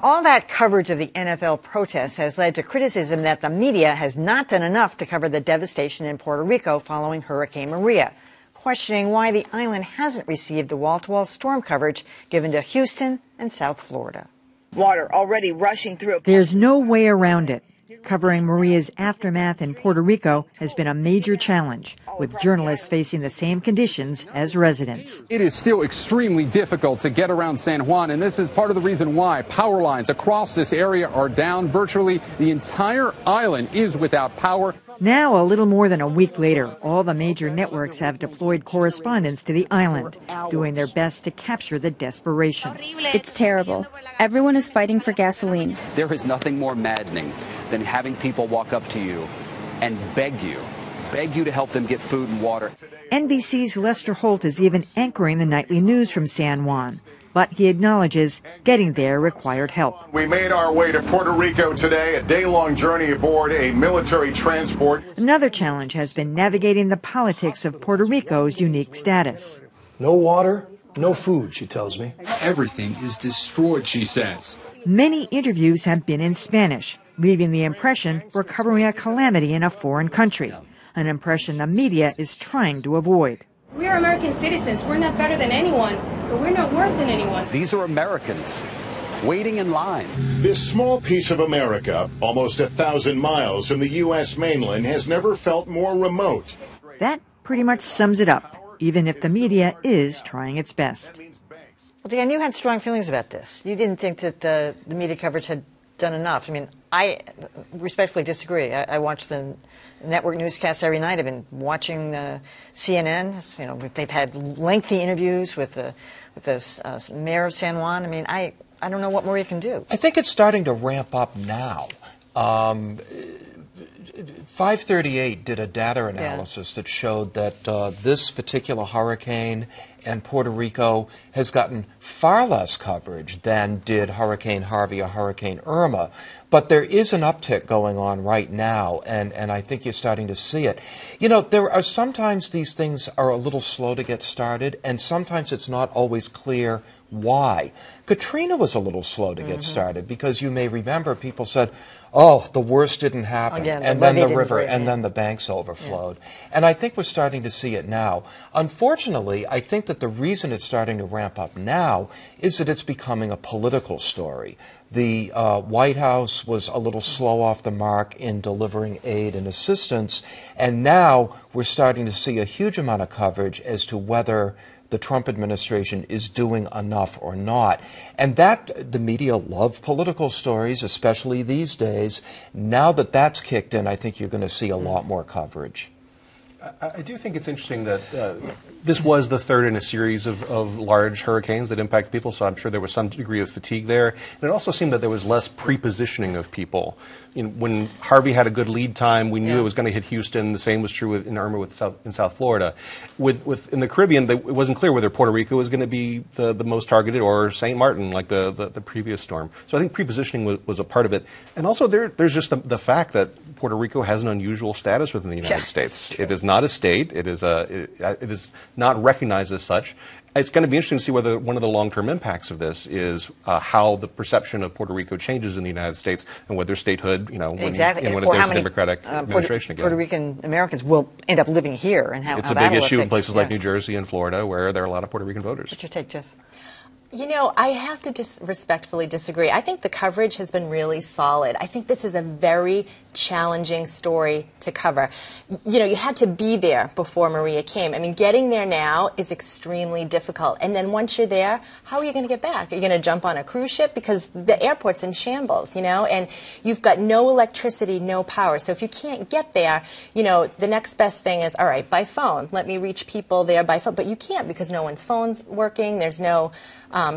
All that coverage of the NFL protests has led to criticism that the media has not done enough to cover the devastation in Puerto Rico following Hurricane Maria, questioning why the island hasn't received the wall-to-wall storm coverage given to Houston and South Florida. Water already rushing through. There's no way around it. Covering Maria's aftermath in Puerto Rico has been a major challenge, with journalists facing the same conditions as residents. It is still extremely difficult to get around San Juan, and this is part of the reason why power lines across this area are down. Virtually the entire island is without power. Now, a little more than a week later, all the major networks have deployed correspondents to the island, doing their best to capture the desperation. It's terrible. Everyone is fighting for gasoline. There is nothing more maddening than having people walk up to you and beg you to help them get food and water. NBC's Lester Holt is even anchoring the nightly news from San Juan, but he acknowledges getting there required help. We made our way to Puerto Rico today, a day-long journey aboard a military transport. Another challenge has been navigating the politics of Puerto Rico's unique status. No water, no food, she tells me. Everything is destroyed, she says. Many interviews have been in Spanish, leaving the impression we're covering a calamity in a foreign country, an impression the media is trying to avoid. We are American citizens. We're not better than anyone, but we're not worse than anyone. These are Americans waiting in line. This small piece of America, almost 1,000 miles from the U.S. mainland, has never felt more remote. That pretty much sums it up, even if the media is trying its best. Well, Dan, you had strong feelings about this. You didn't think that the media coverage had done enough. I mean, I respectfully disagree. I watch the network newscasts every night. I've been watching CNN. You know, they've had lengthy interviews with the mayor of San Juan. I mean, I don't know what more you can do. I think it's starting to ramp up now. 538 did a data analysis that showed that this particular hurricane and Puerto Rico has gotten far less coverage than did Hurricane Harvey or Hurricane Irma. But there is an uptick going on right now, and I think you're starting to see it. You know, there are sometimes these things are a little slow to get started, and sometimes it's not always clear why. Katrina was a little slow to get started because you may remember people said, oh, the worst didn't happen, and then the river, and then the banks overflowed. And I think we're starting to see it now. Unfortunately, I think that the reason it's starting to ramp up now is that it's becoming a political story. The White House was a little slow off the mark in delivering aid and assistance, and now we're starting to see a huge amount of coverage as to whether the Trump administration is doing enough or not. And that, the media love political stories, especially these days. Now that that's kicked in, I think you're going to see a lot more coverage. I do think it's interesting that this was the third in a series of large hurricanes that impact people, so I'm sure there was some degree of fatigue there. And it also seemed that there was less pre-positioning of people. You know, when Harvey had a good lead time, we knew it was going to hit Houston. The same was true in Irma in South Florida. In the Caribbean, it wasn't clear whether Puerto Rico was going to be the most targeted or St. Martin, like the previous storm. So I think pre-positioning was a part of it. And also there's just the fact that Puerto Rico has an unusual status within the United States. It is not a state. It is not recognized as such. It's going to be interesting to see whether one of the long-term impacts of this is how the perception of Puerto Rico changes in the United States and whether statehood, you know, when there's a Democratic administration again. Puerto Rican Americans will end up living here, and how it's a big issue in places like New Jersey and Florida where there are a lot of Puerto Rican voters. What's your take, Jess? You know, I have to respectfully disagree. I think the coverage has been really solid. I think this is a very challenging story to cover. You know, you had to be there before Maria came. I mean, getting there now is extremely difficult. And then once you're there, how are you going to get back? Are you going to jump on a cruise ship? Because the airport's in shambles, you know, and you've got no electricity, no power. So if you can't get there, you know, the next best thing is, all right, by phone. Let me reach people there by phone. But you can't because no one's phone's working. There's no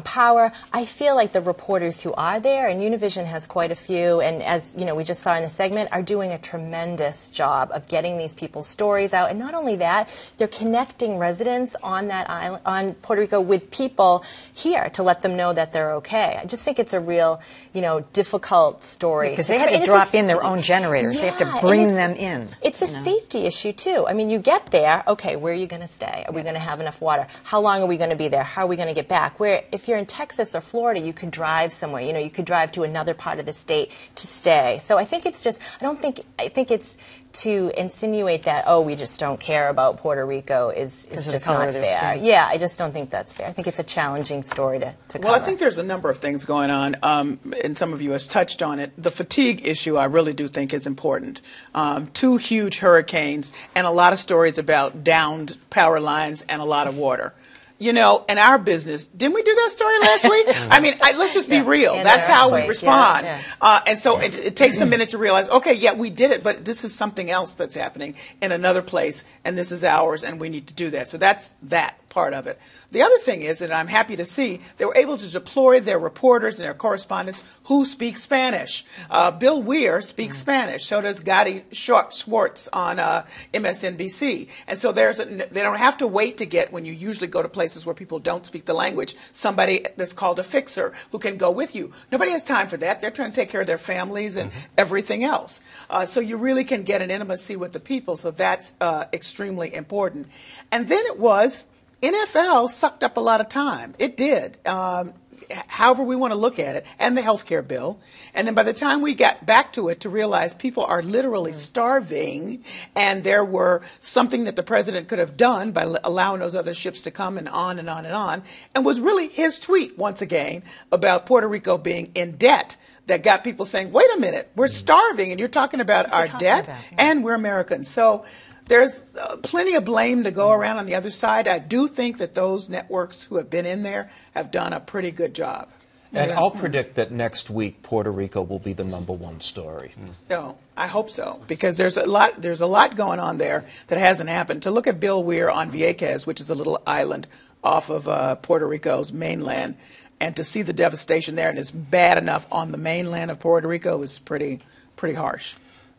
power. I feel like the reporters who are there, and Univision has quite a few, and as you know, we just saw in the segment, are doing a tremendous job of getting these people's stories out. And not only that, they're connecting residents on that island, on Puerto Rico, with people here to let them know that they're okay. I just think it's a real, you know, difficult story. Because they have to drop in their own generators. They have to bring them in. It's a safety issue, too. I mean, you get there, okay, where are you going to stay? Are we going to have enough water? How long are we going to be there? How are we going to get back? if you're in Texas or Florida, you could drive somewhere. You know, you could drive to another part of the state to stay. So I think it's just, I think it's to insinuate that, oh, we just don't care about Puerto Rico is just not fair. Yeah, I just don't think that's fair. I think it's a challenging story to cover. Well, I think there's a number of things going on, and some of you have touched on it. The fatigue issue, I really do think is important. 2 huge hurricanes and a lot of stories about downed power lines and a lot of water. You know, in our business, didn't we do that story last week? I mean, let's just be real. That's how we respond. And so it takes a minute to realize, okay, yeah, we did it, but this is something else that's happening in another place, and this is ours, and we need to do that. So that's that part of it. The other thing is, and I'm happy to see, they were able to deploy their reporters and their correspondents who speak Spanish. Bill Weir speaks Spanish. So does Gotti Schwartz on MSNBC. And so they don't have to wait to get, when you usually go to places where people don't speak the language, somebody that's called a fixer who can go with you. Nobody has time for that. They're trying to take care of their families and everything else. So you really can get an intimacy with the people. So that's extremely important. And then it was, NFL sucked up a lot of time. It did. However we want to look at it, and the health care bill. And then by the time we got back to it to realize people are literally starving, and there were something that the president could have done by allowing those other ships to come, and on and on and on, and was really his tweet, once again, about Puerto Rico being in debt that got people saying, wait a minute, we're starving, and you're talking about our debt, and we're Americans. So there's plenty of blame to go around on the other side. I do think that those networks who have been in there have done a pretty good job. And I'll predict that next week Puerto Rico will be the #1 story. No, I hope so, because there's a lot going on there that hasn't happened. To look at Bill Weir on Vieques, which is a little island off of Puerto Rico's mainland, and to see the devastation there, and it's bad enough on the mainland of Puerto Rico, is pretty harsh.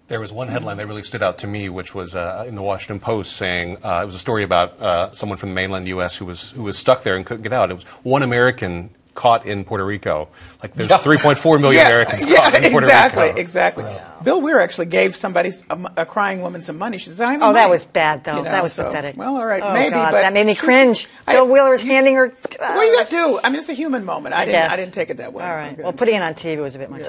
There was one headline that really stood out to me, which was in the Washington Post, saying it was a story about someone from the mainland U.S. who was stuck there and couldn't get out. It was one American caught in Puerto Rico. Like there's 3.4 million Americans caught in Puerto Rico. Exactly. Bill Weir actually gave somebody, a crying woman, some money. She said, "Oh, that was bad, though. That was pathetic." Well, all right, oh, maybe, God, but that made me cringe. Bill Wheeler was handing her. What do you got to do? I mean, it's a human moment. I didn't take it that way. All right. Well, putting it on TV was a bit much.